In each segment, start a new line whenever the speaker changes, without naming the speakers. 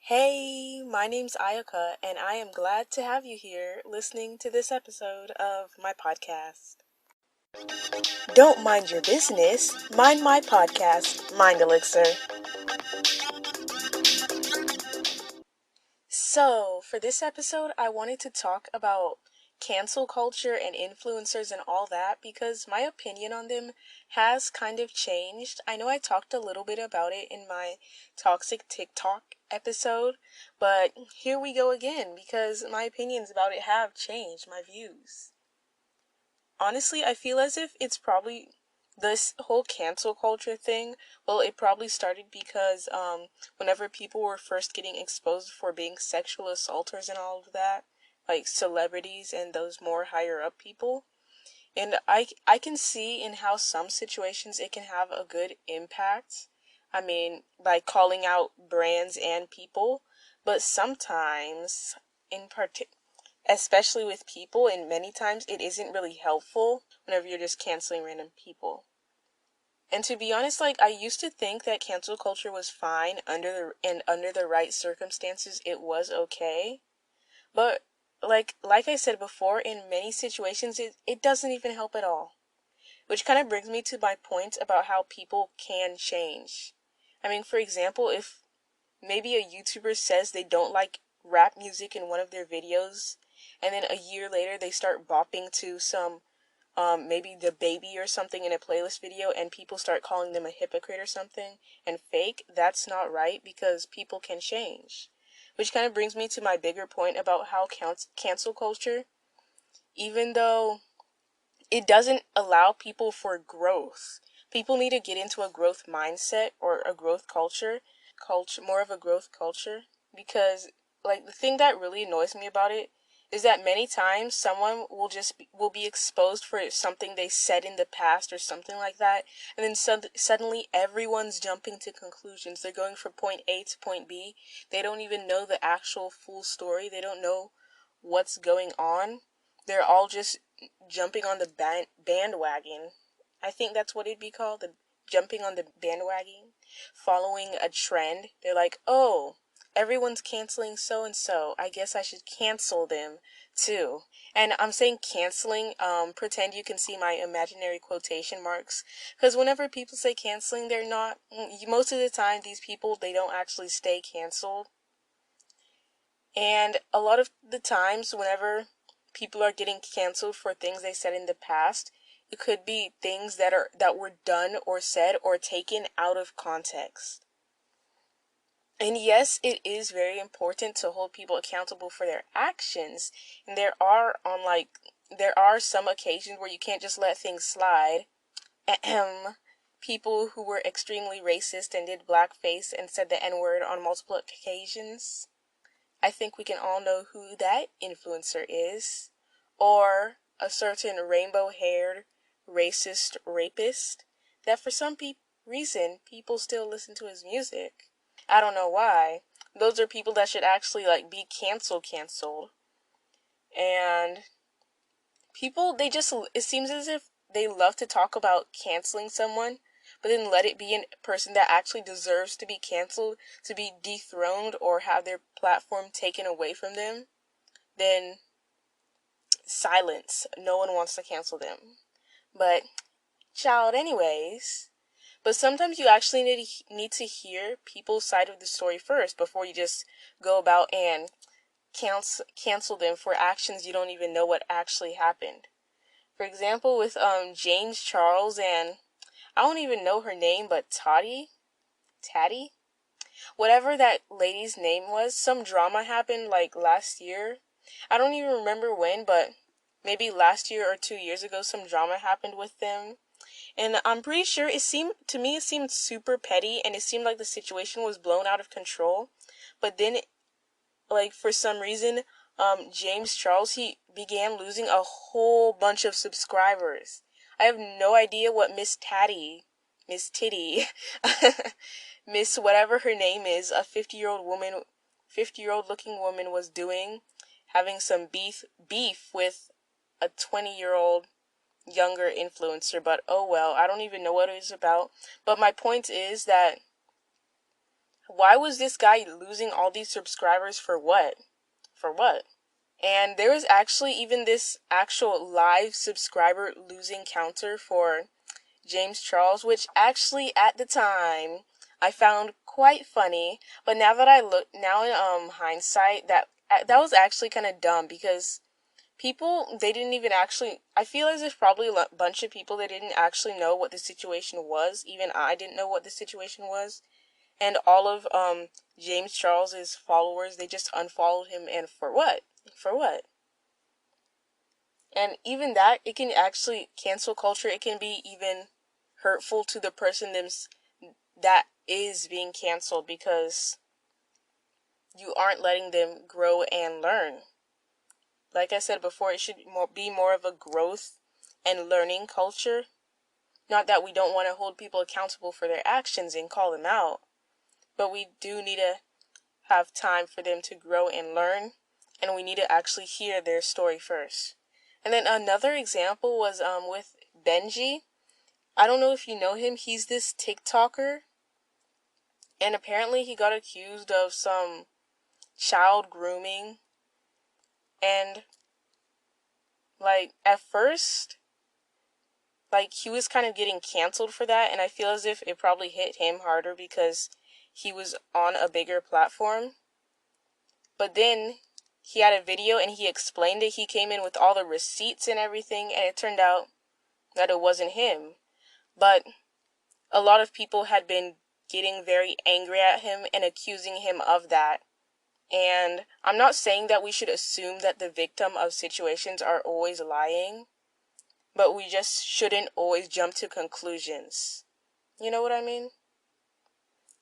Hey, my name's Ayaka, and I am glad to have you here listening to this episode of my podcast. Don't mind your business, mind my podcast, Mind Elixir. So, for this episode, I wanted to talk about cancel culture and influencers and all that because my opinion on them has kind of changed. I know I talked a little bit about it in my toxic TikTok episode, but here we go again because my opinions about it have changed, my views. Honestly, I feel as if it's probably this whole cancel culture thing. Well, it probably started because whenever people were first getting exposed for being sexual assaulters and all of that, like celebrities and those more higher up people. And I can see in how some situations it can have a good impact. I mean, by calling out brands and people, but sometimes in particular, especially with people, and many times it isn't really helpful whenever you're just canceling random people. And to be honest, I used to think that cancel culture was fine under the right circumstances it was okay. But like I said before, in many situations it doesn't even help at all. Which kind of brings me to my point about how people can change. I mean, for example, if maybe a YouTuber says they don't like rap music in one of their videos, and then a year later they start bopping to some, maybe the baby or something in a playlist video, and people start calling them a hypocrite or something, and fake, that's not right because people can change. Which kind of brings me to my bigger point about how cancel culture, even though it doesn't allow people for growth. People need to get into a growth mindset or a growth culture, more of a growth culture, because the thing that really annoys me about it is that many times someone will be exposed for something they said in the past or something like that, and then suddenly everyone's jumping to conclusions. They're going from point A to point B. They don't even know the actual full story. They don't know what's going on. They're all just jumping on the bandwagon. I think that's what it'd be called, the jumping on the bandwagon, following a trend. They're like, oh, everyone's canceling so and so. I guess I should cancel them too. And I'm saying canceling, pretend you can see my imaginary quotation marks. Because whenever people say canceling, they're not, most of the time, these people, they don't actually stay canceled. And a lot of the times, whenever people are getting canceled for things they said in the past, it could be things that were done or said or taken out of context. And yes, it is very important to hold people accountable for their actions. And there are some occasions where you can't just let things slide. Ahem. People who were extremely racist and did blackface and said the N-word on multiple occasions. I think we can all know who that influencer is. Or a certain rainbow-haired racist rapist that for some reason people still listen to his music. I don't know why. Those are people that should actually be canceled. And people, it seems as if they love to talk about canceling someone, but then let it be a person that actually deserves to be canceled, to be dethroned or have their platform taken away from them. Then silence. No one wants to cancel them. But, child, anyways. But sometimes you actually need to hear people's side of the story first before you just go about and cancel them for actions you don't even know what actually happened. For example, with James Charles and I don't even know her name, but Tatty, whatever that lady's name was, some drama happened last year. I don't even remember when, but maybe last year or 2 years ago, some drama happened with them. And I'm pretty sure it seemed super petty, and it seemed like the situation was blown out of control. But then, for some reason, James Charles, he began losing a whole bunch of subscribers. I have no idea what Miss Titty, Miss whatever her name is, a 50-year-old looking woman was doing, having some beef with a 20-year-old younger influencer, but oh well, I don't even know what it is about. But my point is that why was this guy losing all these subscribers for what? For what? And there was actually even this actual live subscriber losing counter for James Charles, which actually at the time I found quite funny. But now that I look, now in hindsight, that was actually kind of dumb because people, they didn't even actually, I feel as if probably a bunch of people, they didn't actually know what the situation was. Even I didn't know what the situation was. And all of James Charles's followers, they just unfollowed him, and for what? For what? And even that, it can actually, cancel culture, it can be even hurtful to the person that is being canceled, because you aren't letting them grow and learn. Like I said before, it should be more of a growth and learning culture. Not that we don't want to hold people accountable for their actions and call them out, but we do need to have time for them to grow and learn, and we need to actually hear their story first. And then another example was with Benji. I don't know if you know him. He's this TikToker, and apparently he got accused of some child grooming. And like at first, like he was kind of getting canceled for that, and I feel as if it probably hit him harder because he was on a bigger platform. But then he had a video and he explained it. He came in with all the receipts and everything, and it turned out that it wasn't him. But a lot of people had been getting very angry at him and accusing him of that. And I'm not saying that we should assume that the victim of situations are always lying, but we just shouldn't always jump to conclusions. You know what I mean?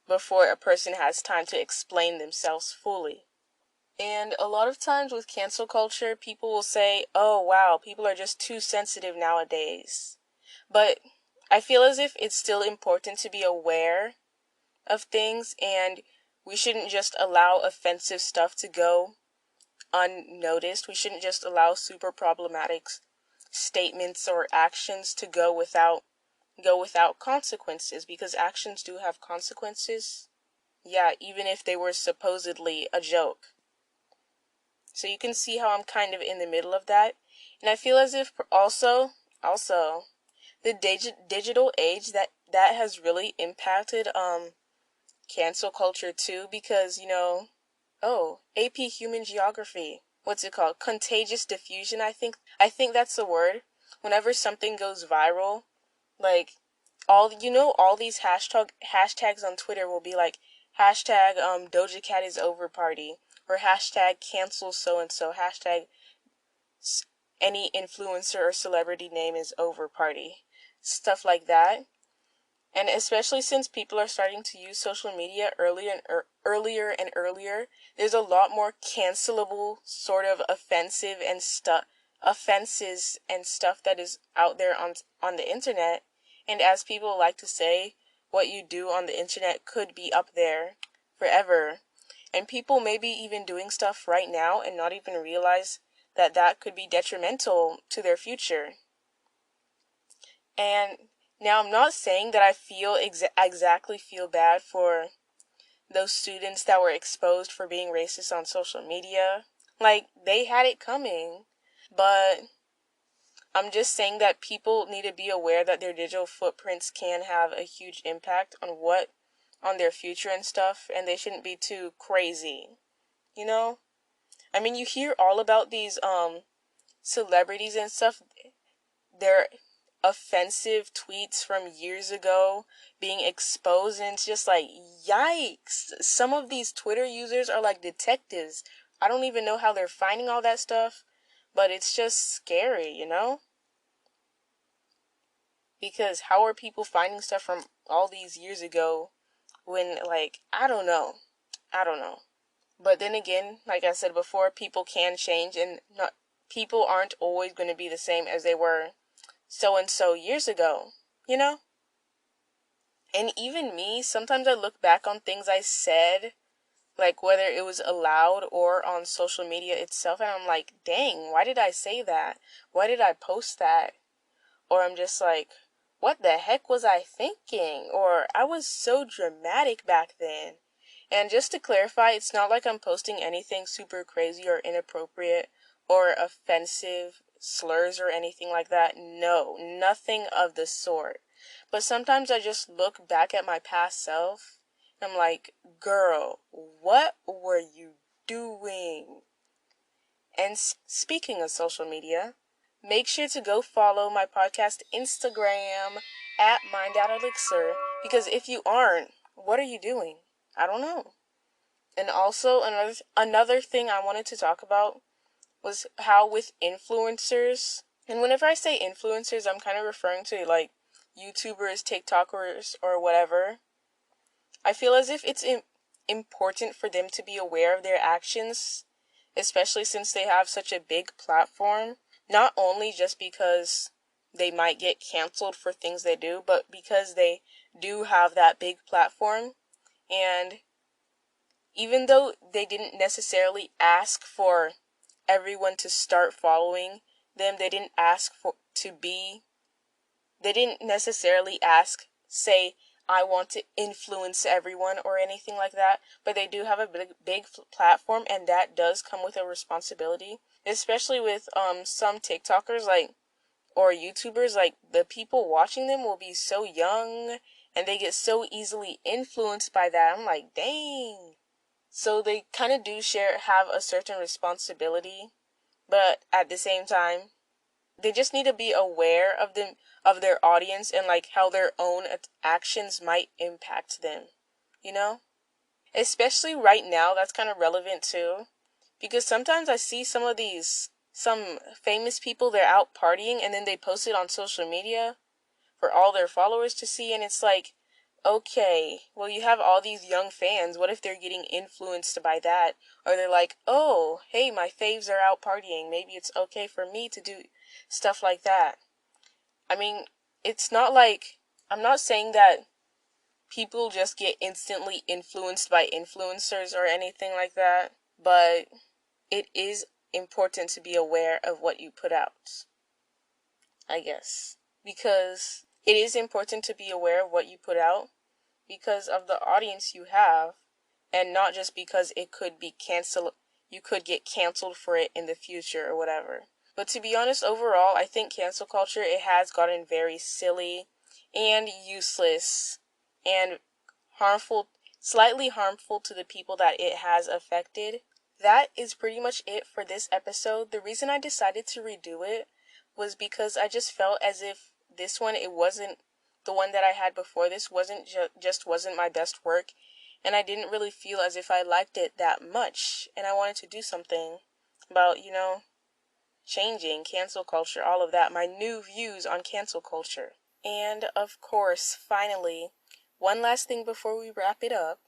Before a person has time to explain themselves fully. And a lot of times with cancel culture, people will say, oh wow, people are just too sensitive nowadays. But I feel as if it's still important to be aware of things, and we shouldn't just allow offensive stuff to go unnoticed. We shouldn't just allow super problematic statements or actions to go without consequences, because actions do have consequences. Yeah, even if they were supposedly a joke. So you can see how I'm kind of in the middle of that. And I feel as if also the digital age, that has really impacted cancel culture too, because AP Human Geography, what's it called, contagious diffusion, I think that's the word. Whenever something goes viral, like all these hashtags on Twitter will be like hashtag Doja Cat is over party, or hashtag cancel so and so, hashtag any influencer or celebrity name is over party, stuff like that. And especially since people are starting to use social media earlier and earlier, there's a lot more cancelable sort of offenses and stuff that is out there on the internet. And as people like to say, what you do on the internet could be up there forever. And people may be even doing stuff right now and not even realize that could be detrimental to their future. And now I'm not saying that I feel exactly feel bad for those students that were exposed for being racist on social media. Like, they had it coming. But I'm just saying that people need to be aware that their digital footprints can have a huge impact on their future and stuff, and they shouldn't be too crazy. You know? I mean, you hear all about these celebrities and stuff. Their offensive tweets from years ago being exposed, and it's just like, yikes. Some of these Twitter users are like detectives. I don't even know how they're finding all that stuff, but it's just scary, because how are people finding stuff from all these years ago when, like, I don't know. But then again, like I said before, people can change, and not people aren't always going to be the same as they were so and so years ago, you know? And even me, sometimes I look back on things I said, like whether it was aloud or on social media itself, and I'm like, dang, why did I say that? Why did I post that? Or I'm just like, what the heck was I thinking? Or I was so dramatic back then. And just to clarify, it's not like I'm posting anything super crazy or inappropriate or offensive slurs or anything like that. No, nothing of the sort. But sometimes I just look back at my past self and I'm like, girl, what were you doing? And speaking of social media, make sure to go follow my podcast Instagram at mindelixir, because if you aren't, what are you doing? I don't know. And also another thing I wanted to talk about was how with influencers, and whenever I say influencers, I'm kind of referring to like YouTubers, TikTokers, or whatever. I feel as if it's important for them to be aware of their actions, especially since they have such a big platform, not only just because they might get canceled for things they do, but because they do have that big platform. And even though they didn't necessarily ask for everyone to start following them, they didn't necessarily say, I want to influence everyone or anything like that, but they do have a big platform, and that does come with a responsibility, especially with some TikTokers or YouTubers. Like, the people watching them will be so young and they get so easily influenced by that. I'm like, dang. So they kind of do have a certain responsibility, but at the same time, they just need to be aware of their audience and like how their own actions might impact them, you know? Especially right now, that's kind of relevant too, because sometimes I see some famous people, they're out partying and then they post it on social media for all their followers to see, and it's like, okay, well, you have all these young fans. What if they're getting influenced by that? Or they're like, oh, hey, my faves are out partying. Maybe it's okay for me to do stuff like that. I mean, it's not like, I'm not saying that people just get instantly influenced by influencers or anything like that, but it is important to be aware of what you put out, I guess. Because it is important to be aware of what you put out because of the audience you have, and not just because you could get canceled for it in the future or whatever. But to be honest, overall, I think cancel culture, it has gotten very silly and useless and slightly harmful to the people that it has affected. That is pretty much it for this episode. The reason I decided to redo it was because I just felt as if this one, it wasn't, the one that I had before this wasn't wasn't my best work, and I didn't really feel as if I liked it that much, and I wanted to do something about, changing cancel culture, all of that, my new views on cancel culture. And of course, finally, one last thing before we wrap it up,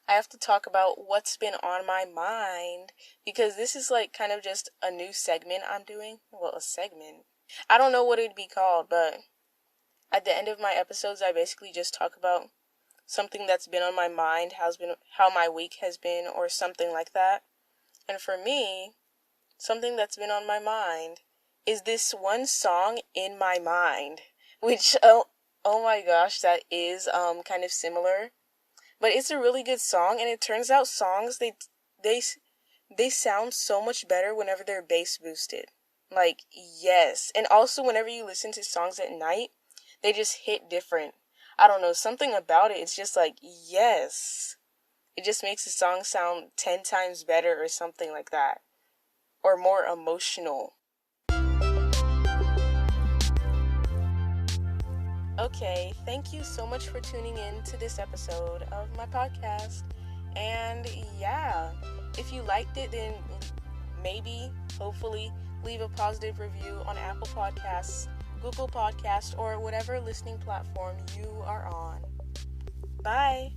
I have to talk about what's been on my mind, because this is like kind of just a new segment I'm doing. Well, a segment. I don't know what it'd be called, but at the end of my episodes, I basically just talk about something that's been on my mind, how my week has been, or something like that. And for me, something that's been on my mind is this one song, In My Mind, which, oh my gosh, that is kind of similar. But it's a really good song, and it turns out songs, they sound so much better whenever they're bass boosted. Like, yes. And also whenever you listen to songs at night, they just hit different. I don't know, something about it, it's just like, yes. It just makes the song sound 10 times better or something like that. Or more emotional. Okay, thank you so much for tuning in to this episode of my podcast. And yeah, if you liked it, then maybe, hopefully, leave a positive review on Apple Podcasts, Google Podcasts, or whatever listening platform you are on. Bye!